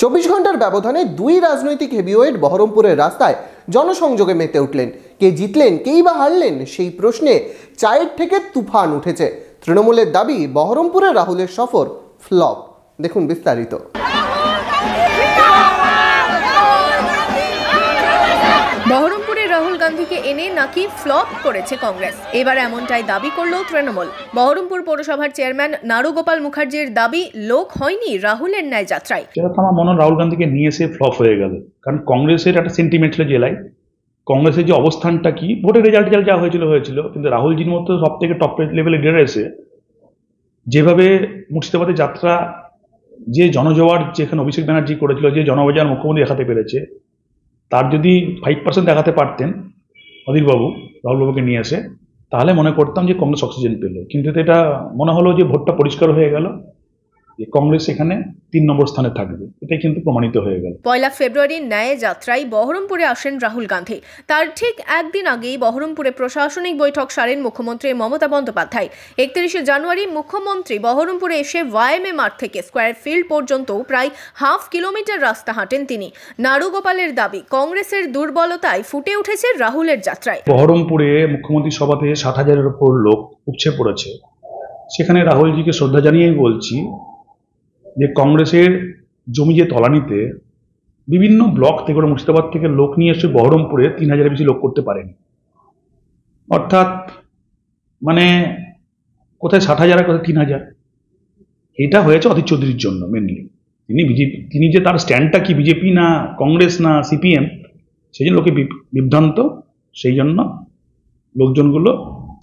24 ঘন্টার ব্যবধানে দুই রাজনৈতিক হেভিওয়েট বহরমপুরের রাস্তায় জনসংযোগে মেতে উঠলেন। কে জিতলেন, কেই বা হারলেন, সেই প্রশ্নে চায়ের থেকে তুফান উঠেছে। তৃণমূলের দাবি বহরমপুরে রাহুলের সফর ফ্লপ। দেখুন বিস্তারিত। বহরমপুরে রাহুল গান্ধীকে এনে নাকি ফ্লপ করেছে কংগ্রেস, এবার এমনটাই দাবি করলো তৃণমূল। বহরমপুর পৌরসভার চেয়ারম্যান নারুগোপাল মুখার্জির দাবি, লোক হয়নি রাহুলের ন্যায় যাত্রায়। আমার মনে হয় রাহুল গান্ধীকে নিয়ে এসে ফ্লপ হয়ে গেল, কারণ কংগ্রেসের একটা সেন্টিমেন্ট ছিল জেলায়, কংগ্রেসের যে অবস্থানটা কি, ভোটের রেজাল্ট যা হয়েছিল, কিন্তু রাহুলজির মতো সব থেকে টপ লেভেলে লিডার এসে যেভাবে মুর্শিদাবাদে যাত্রা, যে জনজোয়ার যেখানে অভিষেক ব্যানার্জি করেছিল, যে জনবাজার মুখ্যমন্ত্রী দেখাতে পেরেছে, তার যদি 5% দেখাতে পারতেন অধীরবাবু, রাহুলবাবুকে নিয়ে এসে, তাহলে মনে করতাম যে কংগ্রেস অক্সিজেন পেল। কিন্তু এটা মনে হলো যে ভোটটা পরিষ্কার হয়ে গেল, যে কংগ্রেস এখানে 3 নম্বর স্থানে থাকবে, এটাই কিন্তু প্রমাণিত হয়ে গেল। 1 ফেব্রুয়ারির ন্যায় যাত্রায় বহরমপুরে আসেন রাহুল গান্ধী। তার ঠিক একদিন আগেই বহরমপুরে প্রশাসনিক বৈঠক সারেন মুখ্যমন্ত্রী মমতা বন্দ্যোপাধ্যায়। 31 জানুয়ারি মুখ্যমন্ত্রী বহরমপুরে এসে ওয়াইএমএ মাঠ থেকে স্কোয়ার ফিল্ড পর্যন্ত প্রায় হাফ কিলোমিটার রাস্তা হাঁটেন তিনি। নারুগোপালের দাবি, কংগ্রেসের দুর্বলতায় ফুটে উঠেছে রাহুলের যাত্রায়। বহরমপুরে মুখ্যমন্ত্রী সভাতে 60,000-এর উপর লোক উপচে পড়েছে। সেখানে রাহুলজিকে শ্রদ্ধা জানিয়েই বলছি যে কংগ্রেসের জমি যে তলানিতে বিভিন্ন ব্লক থেকে মুর্শিদাবাদ থেকে লোক নিয়ে এসে বহরমপুরে 3,000-এর বেশি লোক করতে পারেনি। অর্থাৎ মানে কোথায় 60,000 আর কোথায় 3,000। এটা হয়েছে অধীর চৌধুরীর জন্য মেনলি। তিনি যে তার স্ট্যান্ডটা কি বিজেপি না কংগ্রেস না সিপিএম, সেই জন্য লোকে বিভ্রান্ত, সেই জন্য লোকজনগুলো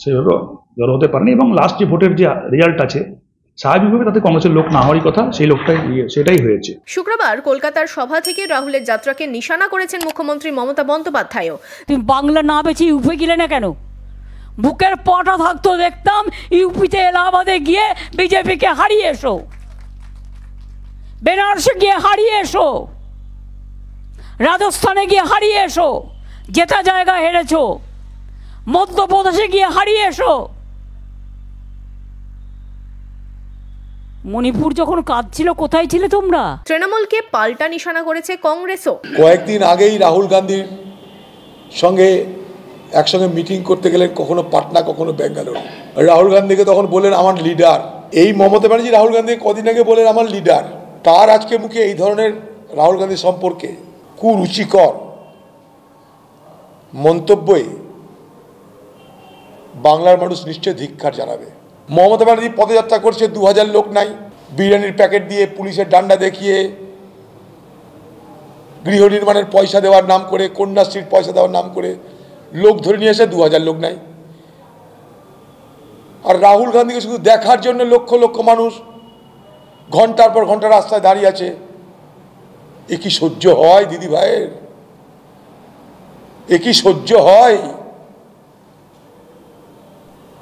সেভাবে জড়ো হতে পারেনি। এবং লাস্ট যে ভোটের যে রেজাল্ট আছে, স্বাভাবিকভাবে তাতে কংগ্রেসের লোক না হওয়ারই কথা, সেই লোকটাই সেটাই হয়েছে। শুক্রবার কলকাতার সভা থেকে রাহুলের যাত্রাকে নিশানা করেছেন মুখ্যমন্ত্রী মমতা বন্দ্যোপাধ্যায়ও। তুমি বাংলা না বেছে ইউপি গেলে না কেন? বুকের পাটা থাকতো দেখতাম ইউপিতে এলাহাবাদে গিয়ে বিজেপিকে হারিয়ে এসো, বেনারসে গিয়ে হারিয়ে এসো, রাজস্থানে গিয়ে হারিয়ে এসো, যেটা জায়গা হেরেছো, মধ্যপ্রদেশে গিয়ে হারিয়ে এসো। মণিপুর যখন কাঁদছিল, কোথায় ছিলে তোমরা? তৃণমূলকে পাল্টা নিশানা করেছে কংগ্রেসও। কয়েকদিন আগেই রাহুল গান্ধীর সঙ্গে একসঙ্গে মিটিং করতে গেলেন, কখনো পাটনা কখনো ব্যাঙ্গালোর। রাহুল গান্ধীকে তখন বললেন আমার লিডার। এই মমতা ব্যানার্জি রাহুল গান্ধীকে কদিন আগে বলেন আমার লিডার। তার আজকে মুখে এই ধরনের রাহুল গান্ধী সম্পর্কে কুরুচিকর মন্তব্যে বাংলার মানুষ নিশ্চয় ধিক্কার জানাবে। মমতা ব্যানার্জি পদযাত্রা করছে, 2000 লোক নাই, বিরিয়ানির প্যাকেট দিয়ে, পুলিশের ডান্ডা দেখিয়ে, গৃহ নির্মাণের পয়সা দেওয়ার নাম করে, কন্যাশ্রীর পয়সা দেওয়ার নাম করে লোক ধরে নিয়ে এসে 2000 লোক নাই। আর রাহুল গান্ধীকে শুধু দেখার জন্য লক্ষ লক্ষ মানুষ ঘন্টার পর ঘন্টা রাস্তায় দাঁড়িয়ে আছে। এ কি সহ্য হয় দিদি ভাইয়ের? এ কি সহ্য হয়?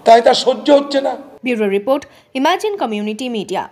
তাই তার সহ্য হচ্ছে না। Bureau report, imagine community media.